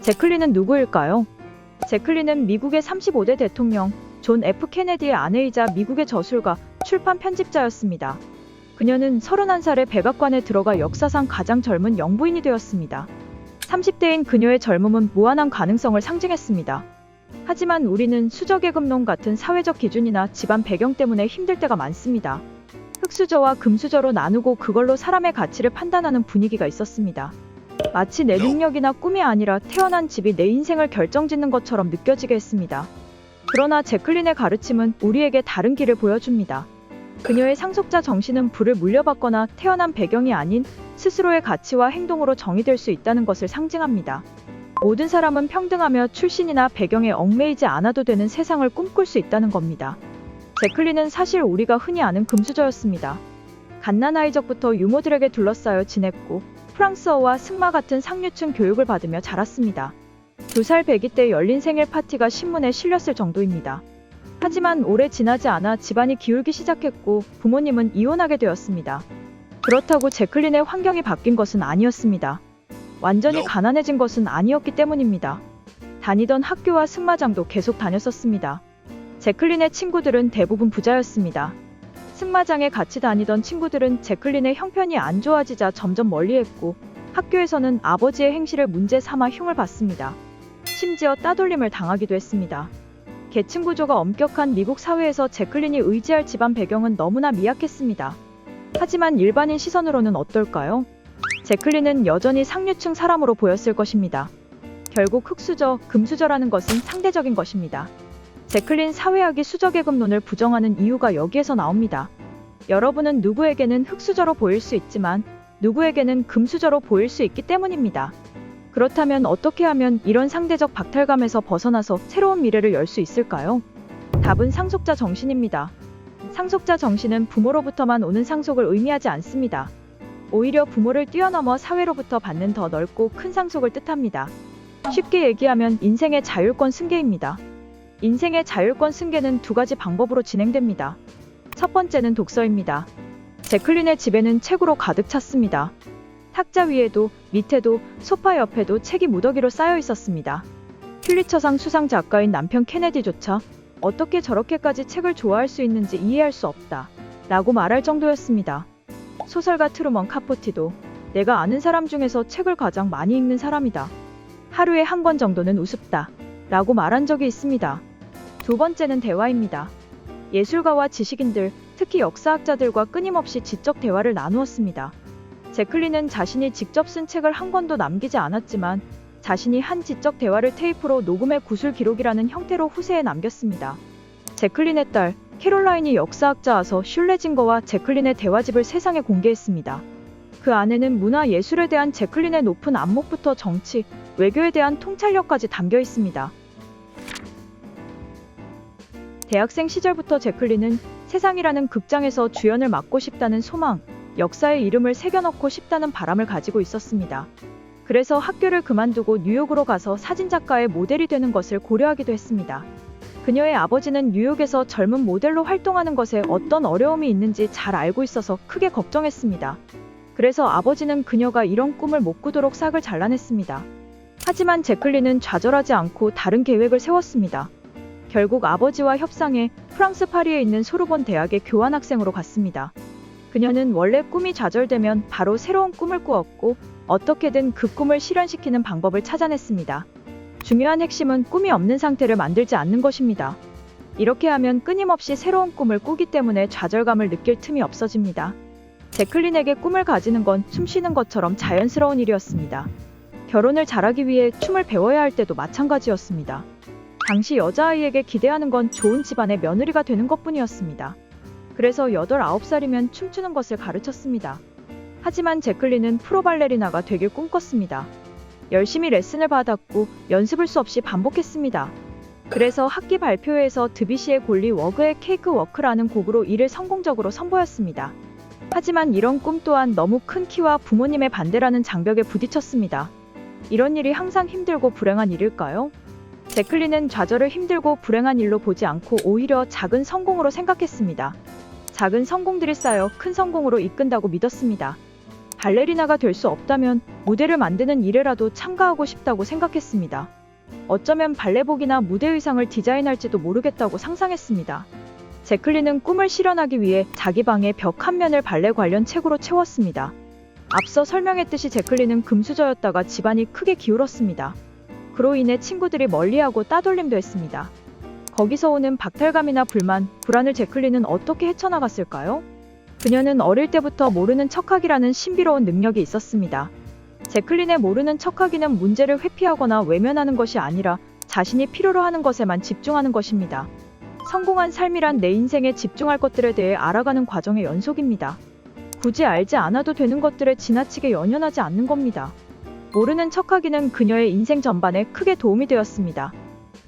제클린은 누구일까요? 제클린은 미국의 35대 대통령 존 F 케네디의 아내이자 미국의 저술가, 출판 편집자였습니다. 그녀는 31살에 백악관에 들어가 역사상 가장 젊은 영부인이 되었습니다. 30대인 그녀의 젊음은 무한한 가능성을 상징했습니다. 하지만 우리는 수저계급론 같은 사회적 기준이나 집안 배경 때문에 힘들 때가 많습니다. 흙수저와 금수저로 나누고 그걸로 사람의 가치를 판단하는 분위기가 있었습니다. 마치 내 능력이나 꿈이 아니라 태어난 집이 내 인생을 결정짓는 것처럼 느껴지게 했습니다. 그러나 제클린의 가르침은 우리에게 다른 길을 보여줍니다. 그녀의 상속자 정신은 부를 물려받거나 태어난 배경이 아닌 스스로의 가치와 행동으로 정의될 수 있다는 것을 상징합니다. 모든 사람은 평등하며 출신이나 배경에 얽매이지 않아도 되는 세상을 꿈꿀 수 있다는 겁니다. 제클린은 사실 우리가 흔히 아는 금수저였습니다. 갓난 아이적부터 유모들에게 둘러싸여 지냈고 프랑스어와 승마 같은 상류층 교육을 받으며 자랐습니다. 2살 배기 때 열린 생일 파티가 신문에 실렸을 정도입니다. 하지만 오래 지나지 않아 집안이 기울기 시작했고 부모님은 이혼하게 되었습니다. 그렇다고 제클린의 환경이 바뀐 것은 아니었습니다. 완전히 가난해진 것은 아니었기 때문입니다. 다니던 학교와 승마장도 계속 다녔었습니다. 제클린의 친구들은 대부분 부자였습니다. 승마장에 같이 다니던 친구들은 제클린의 형편이 안 좋아지자 점점 멀리했고 학교에서는 아버지의 행실을 문제 삼아 흉을 봤습니다. 심지어 따돌림을 당하기도 했습니다. 계층 구조가 엄격한 미국 사회에서 제클린이 의지할 집안 배경은 너무나 미약했습니다. 하지만 일반인 시선으로는 어떨까요? 제클린은 여전히 상류층 사람으로 보였을 것입니다. 결국 흙수저, 금수저라는 것은 상대적인 것입니다. 제클린 사회학이 수저계급론을 부정하는 이유가 여기에서 나옵니다. 여러분은 누구에게는 흙수저로 보일 수 있지만 누구에게는 금수저로 보일 수 있기 때문입니다. 그렇다면 어떻게 하면 이런 상대적 박탈감에서 벗어나서 새로운 미래를 열 수 있을까요? 답은 상속자 정신입니다. 상속자 정신은 부모로부터만 오는 상속을 의미하지 않습니다. 오히려 부모를 뛰어넘어 사회로부터 받는 더 넓고 큰 상속을 뜻합니다. 쉽게 얘기하면 인생의 자율권 승계입니다. 인생의 자율권 승계는 두 가지 방법으로 진행됩니다. 첫 번째는 독서입니다. 제클린의 집에는 책으로 가득 찼습니다. 탁자 위에도 밑에도 소파 옆에도 책이 무더기로 쌓여 있었습니다. 퓰리처상 수상 작가인 남편 케네디조차 어떻게 저렇게까지 책을 좋아할 수 있는지 이해할 수 없다 라고 말할 정도였습니다. 소설가 트루먼 카포티도 내가 아는 사람 중에서 책을 가장 많이 읽는 사람이다. 하루에 한 권 정도는 우습다 라고 말한 적이 있습니다. 두 번째는 대화입니다. 예술가와 지식인들, 특히 역사학자들과 끊임없이 지적 대화를 나누었습니다. 제클린은 자신이 직접 쓴 책을 한 권도 남기지 않았지만 자신이 한 지적 대화를 테이프로 녹음해 구술 기록이라는 형태로 후세에 남겼습니다. 제클린의 딸 캐롤라인이 역사학자아서 슐레징거와 제클린의 대화집을 세상에 공개했습니다. 그 안에는 문화 예술에 대한 제클린의 높은 안목부터 정치, 외교에 대한 통찰력까지 담겨 있습니다. 대학생 시절부터 제클린은 세상이라는 극장에서 주연을 맡고 싶다는 소망, 역사의 이름을 새겨넣고 싶다는 바람을 가지고 있었습니다. 그래서 학교를 그만두고 뉴욕으로 가서 사진작가의 모델이 되는 것을 고려하기도 했습니다. 그녀의 아버지는 뉴욕에서 젊은 모델로 활동하는 것에 어떤 어려움이 있는지 잘 알고 있어서 크게 걱정했습니다. 그래서 아버지는 그녀가 이런 꿈을 못 꾸도록 싹을 잘라냈습니다. 하지만 제클린은 좌절하지 않고 다른 계획을 세웠습니다. 결국 아버지와 협상해 프랑스 파리에 있는 소르본 대학의 교환학생으로 갔습니다. 그녀는 원래 꿈이 좌절되면 바로 새로운 꿈을 꾸었고 어떻게든 그 꿈을 실현시키는 방법을 찾아냈습니다. 중요한 핵심은 꿈이 없는 상태를 만들지 않는 것입니다. 이렇게 하면 끊임없이 새로운 꿈을 꾸기 때문에 좌절감을 느낄 틈이 없어집니다. 제클린에게 꿈을 가지는 건 숨 쉬는 것처럼 자연스러운 일이었습니다. 결혼을 잘하기 위해 춤을 배워야 할 때도 마찬가지였습니다. 당시 여자아이에게 기대하는 건 좋은 집안의 며느리가 되는 것뿐이었습니다. 그래서 8, 9살이면 춤추는 것을 가르쳤습니다. 하지만 제클린은 프로 발레리나가 되길 꿈꿨습니다. 열심히 레슨을 받았고 연습을 수없이 반복했습니다. 그래서 학기 발표회에서 드뷔시의 골리 워그의 케이크 워크라는 곡으로 이를 성공적으로 선보였습니다. 하지만 이런 꿈 또한 너무 큰 키와 부모님의 반대라는 장벽에 부딪혔습니다. 이런 일이 항상 힘들고 불행한 일일까요? 제클린은 좌절을 힘들고 불행한 일로 보지 않고 오히려 작은 성공으로 생각했습니다. 작은 성공들이 쌓여 큰 성공으로 이끈다고 믿었습니다. 발레리나가 될 수 없다면 무대를 만드는 일에라도 참가하고 싶다고 생각했습니다. 어쩌면 발레복이나 무대 의상을 디자인할지도 모르겠다고 상상했습니다. 제클린은 꿈을 실현하기 위해 자기 방의 벽 한 면을 발레 관련 책으로 채웠습니다. 앞서 설명했듯이 제클린은 금수저였다가 집안이 크게 기울었습니다. 그로 인해 친구들이 멀리하고 따돌림도 했습니다. 거기서 오는 박탈감이나 불안을 제클린은 어떻게 헤쳐나갔을까요? 그녀는 어릴 때부터 모르는 척하기라는 신비로운 능력이 있었습니다. 제클린의 모르는 척하기는 문제를 회피하거나 외면하는 것이 아니라 자신이 필요로 하는 것에만 집중하는 것입니다. 성공한 삶이란 내 인생에 집중할 것들에 대해 알아가는 과정의 연속입니다. 굳이 알지 않아도 되는 것들에 지나치게 연연하지 않는 겁니다. 모르는 척하기는 그녀의 인생 전반에 크게 도움이 되었습니다.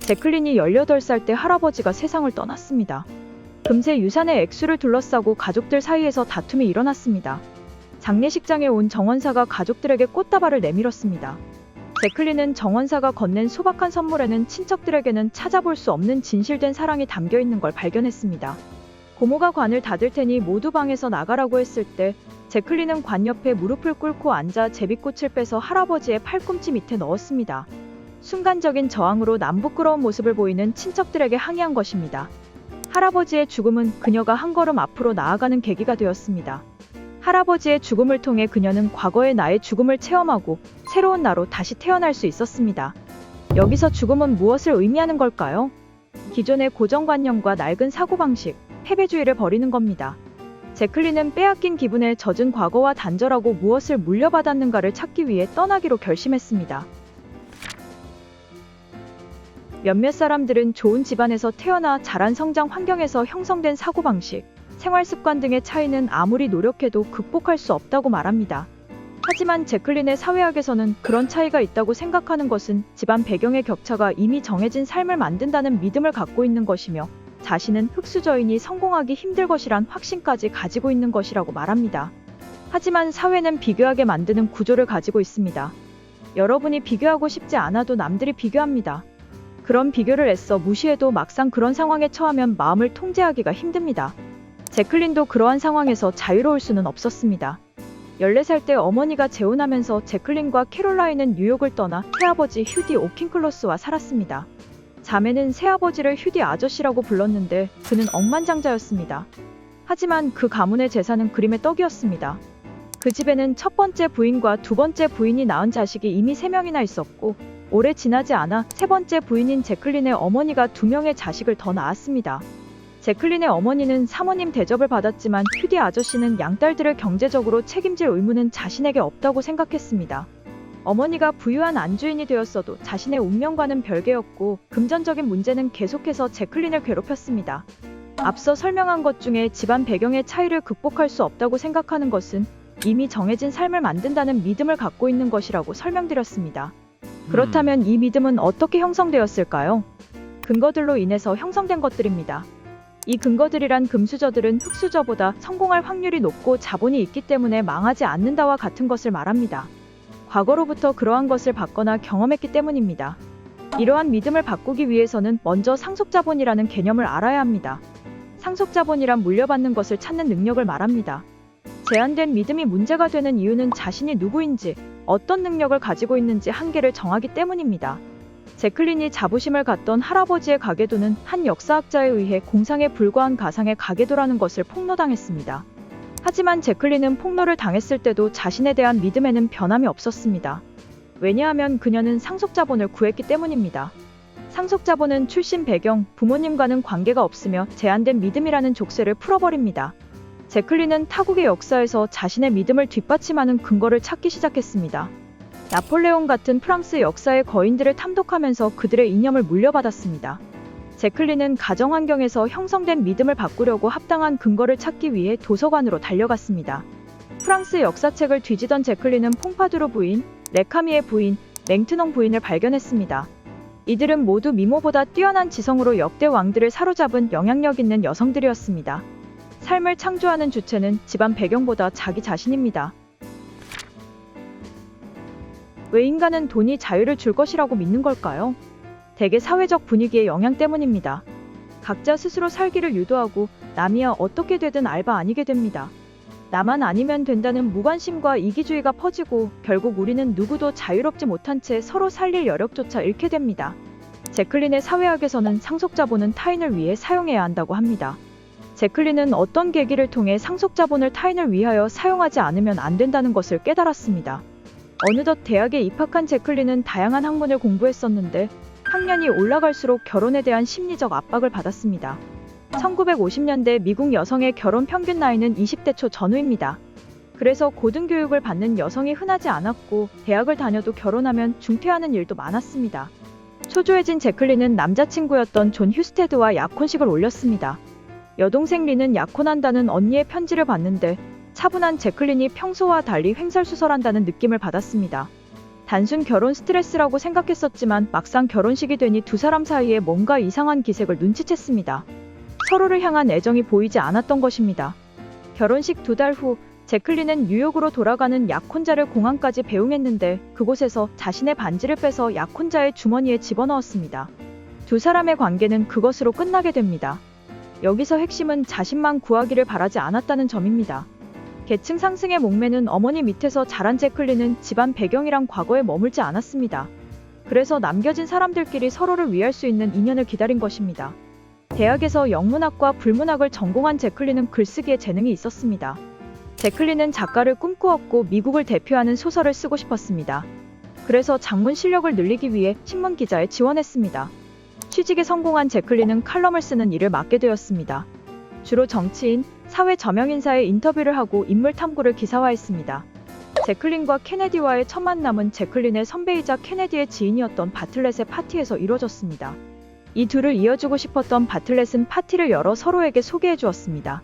제클린이 18살 때 할아버지가 세상을 떠났습니다. 금세 유산의 액수를 둘러싸고 가족들 사이에서 다툼이 일어났습니다. 장례식장에 온 정원사가 가족들에게 꽃다발을 내밀었습니다. 제클린은 정원사가 건넨 소박한 선물에는 친척들에게는 찾아볼 수 없는 진실된 사랑이 담겨 있는 걸 발견했습니다. 고모가 관을 닫을 테니 모두 방에서 나가라고 했을 때 제클린은 관 옆에 무릎을 꿇고 앉아 제비꽃을 빼서 할아버지의 팔꿈치 밑에 넣었습니다. 순간적인 저항으로 남부끄러운 모습을 보이는 친척들에게 항의한 것입니다. 할아버지의 죽음은 그녀가 한 걸음 앞으로 나아가는 계기가 되었습니다. 할아버지의 죽음을 통해 그녀는 과거의 나의 죽음을 체험하고 새로운 나로 다시 태어날 수 있었습니다. 여기서 죽음은 무엇을 의미하는 걸까요? 기존의 고정관념과 낡은 사고방식, 패배주의를 버리는 겁니다. 제클린은 빼앗긴 기분에 젖은 과거와 단절하고 무엇을 물려받았는가를 찾기 위해 떠나기로 결심했습니다. 몇몇 사람들은 좋은 집안에서 태어나 자란 성장 환경에서 형성된 사고방식, 생활습관 등의 차이는 아무리 노력해도 극복할 수 없다고 말합니다. 하지만 제클린의 사회학에서는 그런 차이가 있다고 생각하는 것은 집안 배경의 격차가 이미 정해진 삶을 만든다는 믿음을 갖고 있는 것이며 자신은 흙수저이니 성공하기 힘들 것이란 확신까지 가지고 있는 것이라고 말합니다. 하지만 사회는 비교하게 만드는 구조를 가지고 있습니다. 여러분이 비교하고 싶지 않아도 남들이 비교합니다. 그런 비교를 애써 무시해도 막상 그런 상황에 처하면 마음을 통제하기가 힘듭니다. 제클린도 그러한 상황에서 자유로울 수는 없었습니다. 14살 때 어머니가 재혼하면서 제클린과 캐롤라인은 뉴욕을 떠나 새아버지 휴디 오킨클로스와 살았습니다. 자매는 새아버지를 휴디 아저씨라고 불렀는데 그는 억만장자였습니다. 하지만 그 가문의 재산은 그림의 떡이었습니다. 그 집에는 첫 번째 부인과 두 번째 부인이 낳은 자식이 이미 3명이나 있었고 오래 지나지 않아 세 번째 부인인 제클린의 어머니가 2명의 자식을 더 낳았습니다. 제클린의 어머니는 사모님 대접을 받았지만 휴디 아저씨는 양딸들을 경제적으로 책임질 의무는 자신에게 없다고 생각했습니다. 어머니가 부유한 안주인이 되었어도 자신의 운명과는 별개였고 금전적인 문제는 계속해서 제클린을 괴롭혔습니다. 앞서 설명한 것 중에 집안 배경의 차이를 극복할 수 없다고 생각하는 것은 이미 정해진 삶을 만든다는 믿음을 갖고 있는 것이라고 설명드렸습니다. 그렇다면 이 믿음은 어떻게 형성되었을까요? 근거들로 인해서 형성된 것들입니다. 이 근거들이란 금수저들은 흙수저보다 성공할 확률이 높고 자본이 있기 때문에 망하지 않는다와 같은 것을 말합니다. 과거로부터 그러한 것을 봤거나 경험했기 때문입니다. 이러한 믿음을 바꾸기 위해서는 먼저 상속자본이라는 개념을 알아야 합니다. 상속자본이란 물려받는 것을 찾는 능력을 말합니다. 제한된 믿음이 문제가 되는 이유는 자신이 누구인지, 어떤 능력을 가지고 있는지 한계를 정하기 때문입니다. 제클린이 자부심을 갖던 할아버지의 가계도는 한 역사학자에 의해 공상에 불과한 가상의 가계도라는 것을 폭로당했습니다. 하지만 제클린은 폭로를 당했을 때도 자신에 대한 믿음에는 변함이 없었습니다. 왜냐하면 그녀는 상속자본을 구했기 때문입니다. 상속자본은 출신 배경, 부모님과는 관계가 없으며 제한된 믿음이라는 족쇄를 풀어버립니다. 제클린은 타국의 역사에서 자신의 믿음을 뒷받침하는 근거를 찾기 시작했습니다. 나폴레옹 같은 프랑스 역사의 거인들을 탐독하면서 그들의 이념을 물려받았습니다. 제클린은 가정 환경에서 형성된 믿음을 바꾸려고 합당한 근거를 찾기 위해 도서관으로 달려갔습니다. 프랑스 역사책을 뒤지던 제클린은 퐁파두르 부인, 레카미의 부인, 맹트농 부인을 발견했습니다. 이들은 모두 미모보다 뛰어난 지성으로 역대 왕들을 사로잡은 영향력 있는 여성들이었습니다. 삶을 창조하는 주체는 집안 배경보다 자기 자신입니다. 왜 인간은 돈이 자유를 줄 것이라고 믿는 걸까요? 대개 사회적 분위기의 영향 때문입니다. 각자 스스로 살기를 유도하고 남이야 어떻게 되든 알바 아니게 됩니다. 나만 아니면 된다는 무관심과 이기주의가 퍼지고 결국 우리는 누구도 자유롭지 못한 채 서로 살릴 여력조차 잃게 됩니다. 제클린의 사회학에서는 상속자본은 타인을 위해 사용해야 한다고 합니다. 제클린은 어떤 계기를 통해 상속자본을 타인을 위하여 사용하지 않으면 안 된다는 것을 깨달았습니다. 어느덧 대학에 입학한 제클린은 다양한 학문을 공부했었는데 학년이 올라갈수록 결혼에 대한 심리적 압박을 받았습니다. 1950년대 미국 여성의 결혼 평균 나이는 20대 초 전후입니다. 그래서 고등교육을 받는 여성이 흔하지 않았고 대학을 다녀도 결혼하면 중퇴하는 일도 많았습니다. 초조해진 제클린은 남자친구였던 존 휴스테드와 약혼식을 올렸습니다. 여동생 리는 약혼한다는 언니의 편지를 받는데 차분한 제클린이 평소와 달리 횡설수설한다는 느낌을 받았습니다. 단순 결혼 스트레스라고 생각했었지만 막상 결혼식이 되니 두 사람 사이에 뭔가 이상한 기색을 눈치챘습니다. 서로를 향한 애정이 보이지 않았던 것입니다. 결혼식 2달 후 제클린은 뉴욕으로 돌아가는 약혼자를 공항까지 배웅했는데 그곳에서 자신의 반지를 빼서 약혼자의 주머니에 집어넣었습니다. 두 사람의 관계는 그것으로 끝나게 됩니다. 여기서 핵심은 자신만 구하기를 바라지 않았다는 점입니다. 계층 상승에 목매는 어머니 밑에서 자란 제클린은 집안 배경이랑 과거에 머물지 않았습니다. 그래서 남겨진 사람들끼리 서로를 위할 수 있는 인연을 기다린 것입니다. 대학에서 영문학과 불문학을 전공한 제클린은 글쓰기에 재능이 있었습니다. 제클린은 작가를 꿈꾸었고 미국을 대표하는 소설을 쓰고 싶었습니다. 그래서 작문 실력을 늘리기 위해 신문 기자에 지원했습니다. 취직에 성공한 제클린은 칼럼을 쓰는 일을 맡게 되었습니다. 주로 정치인, 사회 저명 인사의 인터뷰를 하고 인물 탐구를 기사화했습니다. 제클린과 케네디와의 첫 만남은 제클린의 선배이자 케네디의 지인이었던 바틀렛의 파티에서 이루어졌습니다. 이 둘을 이어주고 싶었던 바틀렛은 파티를 열어 서로에게 소개해 주었습니다.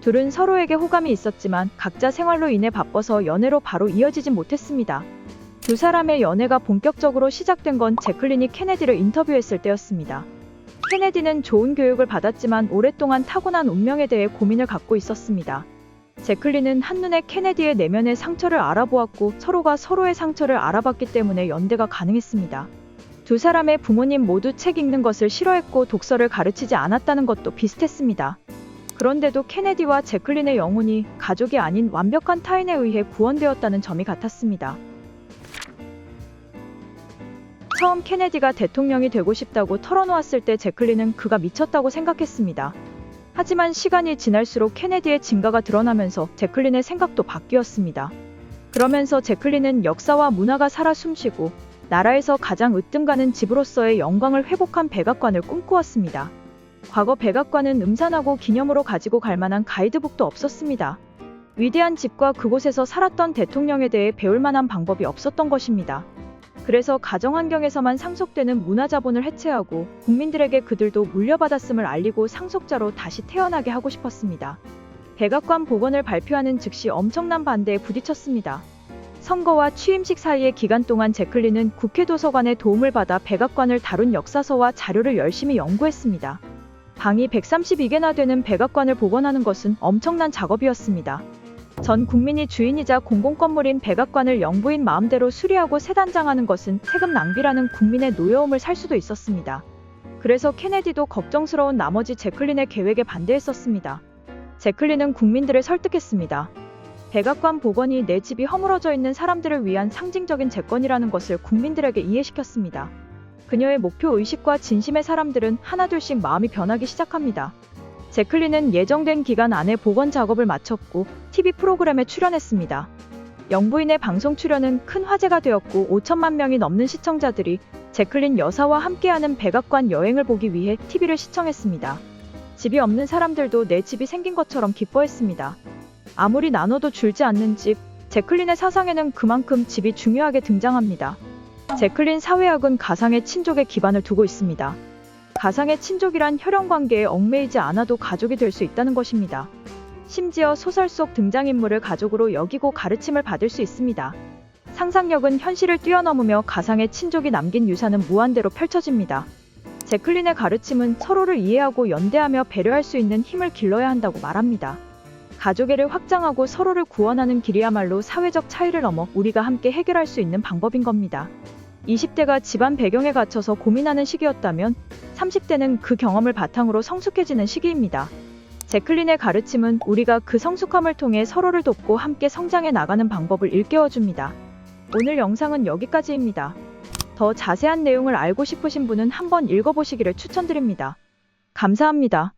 둘은 서로에게 호감이 있었지만 각자 생활로 인해 바빠서 연애로 바로 이어지진 못했습니다. 두 사람의 연애가 본격적으로 시작된 건 제클린이 케네디를 인터뷰했을 때였습니다. 케네디는 좋은 교육을 받았지만 오랫동안 타고난 운명에 대해 고민을 갖고 있었습니다. 제클린은 한눈에 케네디의 내면의 상처를 알아보았고 서로가 서로의 상처를 알아봤기 때문에 연대가 가능했습니다. 두 사람의 부모님 모두 책 읽는 것을 싫어했고 독서를 가르치지 않았다는 것도 비슷했습니다. 그런데도 케네디와 제클린의 영혼이 가족이 아닌 완벽한 타인에 의해 구원되었다는 점이 같았습니다. 처음 케네디가 대통령이 되고 싶다고 털어놓았을 때 제클린은 그가 미쳤다고 생각했습니다. 하지만 시간이 지날수록 케네디의 진가가 드러나면서 제클린의 생각도 바뀌었습니다. 그러면서 제클린은 역사와 문화가 살아 숨쉬고 나라에서 가장 으뜸가는 집으로서의 영광을 회복한 백악관을 꿈꾸었습니다. 과거 백악관은 음산하고 기념으로 가지고 갈 만한 가이드북도 없었습니다. 위대한 집과 그곳에서 살았던 대통령에 대해 배울 만한 방법이 없었던 것입니다. 그래서 가정환경에서만 상속되는 문화자본을 해체하고 국민들에게 그들도 물려받았음을 알리고 상속자로 다시 태어나게 하고 싶었습니다. 백악관 복원을 발표하는 즉시 엄청난 반대에 부딪혔습니다. 선거와 취임식 사이의 기간 동안 제클린은 국회 도서관의 도움을 받아 백악관을 다룬 역사서와 자료를 열심히 연구했습니다. 방이 132개나 되는 백악관을 복원하는 것은 엄청난 작업이었습니다. 전 국민이 주인이자 공공건물인 백악관을 영부인 마음대로 수리하고 새단장하는 것은 세금 낭비라는 국민의 노여움을 살 수도 있었습니다. 그래서 케네디도 걱정스러운 나머지 제클린의 계획에 반대했었습니다. 제클린은 국민들을 설득했습니다. 백악관 복원이 내 집이 허물어져 있는 사람들을 위한 상징적인 재건이라는 것을 국민들에게 이해시켰습니다. 그녀의 목표의식과 진심의 사람들은 하나둘씩 마음이 변하기 시작합니다. 제클린은 예정된 기간 안에 복원 작업을 마쳤고 TV 프로그램에 출연했습니다. 영부인의 방송 출연은 큰 화제가 되었고 5천만 명이 넘는 시청자들이 제클린 여사와 함께하는 백악관 여행을 보기 위해 TV를 시청했습니다. 집이 없는 사람들도 내 집이 생긴 것처럼 기뻐했습니다. 아무리 나눠도 줄지 않는 집, 제클린의 사상에는 그만큼 집이 중요하게 등장합니다. 제클린 사회학은 가상의 친족에 기반을 두고 있습니다. 가상의 친족이란 혈연관계에 얽매이지 않아도 가족이 될 수 있다는 것입니다. 심지어 소설 속 등장인물을 가족으로 여기고 가르침을 받을 수 있습니다. 상상력은 현실을 뛰어넘으며 가상의 친족이 남긴 유산은 무한대로 펼쳐집니다. 제클린의 가르침은 서로를 이해하고 연대하며 배려할 수 있는 힘을 길러야 한다고 말합니다. 가족애를 확장하고 서로를 구원하는 길이야말로 사회적 차이를 넘어 우리가 함께 해결할 수 있는 방법인 겁니다. 20대가 집안 배경에 갇혀서 고민하는 시기였다면 30대는 그 경험을 바탕으로 성숙해지는 시기입니다. 제클린의 가르침은 우리가 그 성숙함을 통해 서로를 돕고 함께 성장해 나가는 방법을 일깨워줍니다. 오늘 영상은 여기까지입니다. 더 자세한 내용을 알고 싶으신 분은 한번 읽어보시기를 추천드립니다. 감사합니다.